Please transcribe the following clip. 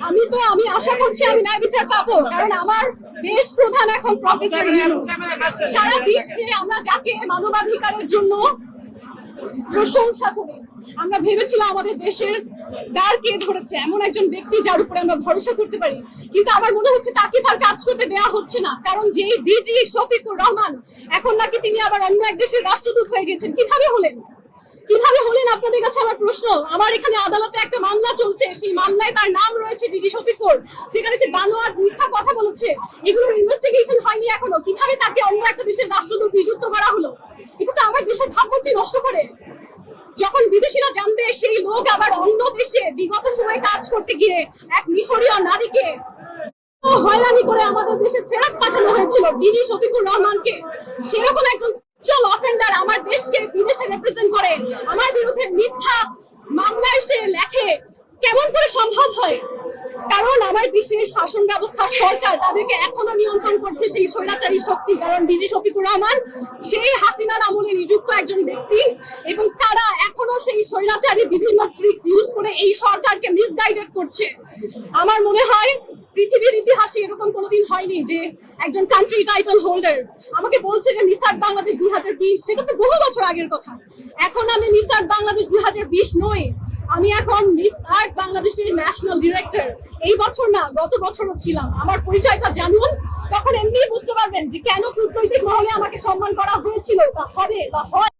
আমি আশা করছি আমি ন্যায় বিচার পাবো, কারণ আমার দেশ প্রধান এখন প্রফেসর ইউনূস। সারা বিশ্বে আমরা যাকে মানবাধিকারের জন্য প্রশংসা করি, আমরা ভেবেছিলাম আমাদের দেশের দ্বার কে ধরেছে, এমন একজন ব্যক্তি যার উপরে আমরা ভরসা করতে পারি। কিন্তু আমার মনে হচ্ছে তাকে তার কাজ করতে দেওয়া হচ্ছে না, কারণ যে ডিজি শফিকুর রহমান এখন নাকি তিনি আবার অন্য এক দেশের রাষ্ট্রদূত হয়ে গেছেন। কিভাবে হলেন আপনাদের কাছে আমার প্রশ্ন। আমার এখানে আদালতে একটা মামলা চলছে, সেই মামলায় তার নাম রয়েছে ডিজি শফিকুর, সেখানে সে বানোয়াট মিথ্যা কথা বলেছে, এগুলোর ইনভেস্টিগেশন হয়নি এখনো। কিভাবে তাকে অন্য একটা দেশের রাষ্ট্রদূত নিযুক্ত করা হলো? এটা তো আমার দেশের ভাবমূর্তি নষ্ট করে। যখন বিদেশিরা জানবে সেই লোক আবার অন্য দেশে বিগত সময়ে কাজ করতে গিয়ে এক মিশরীয় নারীকে হয়রানি করে আমাদের দেশে ফেরত পাঠানো হয়েছিল ডিজি শফিকুর রহমানকে, সেরকম একজন সেক্সুয়াল অফেন্ডার আমার দেশকে বিদেশে রিপ্রেজেন্ট করে আমার বিরুদ্ধে মিথ্যা মামলা এসে লেখে, কেমন করে সম্ভব হয়? কারণ আমার দেশের শাসন ব্যবস্থা, সরকার তাদেরকে এখনো নিয়ন্ত্রণ করছে সেই স্বৈরাচারী শক্তি। কারণ ডিজি শফিকুর রহমান সেই হাসিনার আমলে নিযুক্ত একজন ব্যক্তি, এবং তারা এখনো সেই স্বৈরাচারী বিভিন্ন ট্রিক্স ইউজ করে এই সরকারকে মিসগাইডেড করছে। আমার মনে হয় পৃথিবীর ইতিহাসে এরকম কোনোদিন হয়নি যে একজন কান্ট্রি টাইটেল হোল্ডার আমাকে বলছে যে মিস আর্ট বাংলাদেশ 2020, সেটা তো বহু বছর আগের কথা। এখন আমি মিস আর্ট বাংলাদেশ 2020 নই, আমি এখন মিস আর্ট বাংলাদেশের ন্যাশনাল ডিরেক্টর। এই বছর না, গত বছরও ছিলাম। আমার পরিচয়টা জানুন, তখন এমনি বুঝতে পারবেন যে কেন কূটনৈতিক মহলে আমাকে সম্মান করা হয়েছিল বা হবে বা হয়।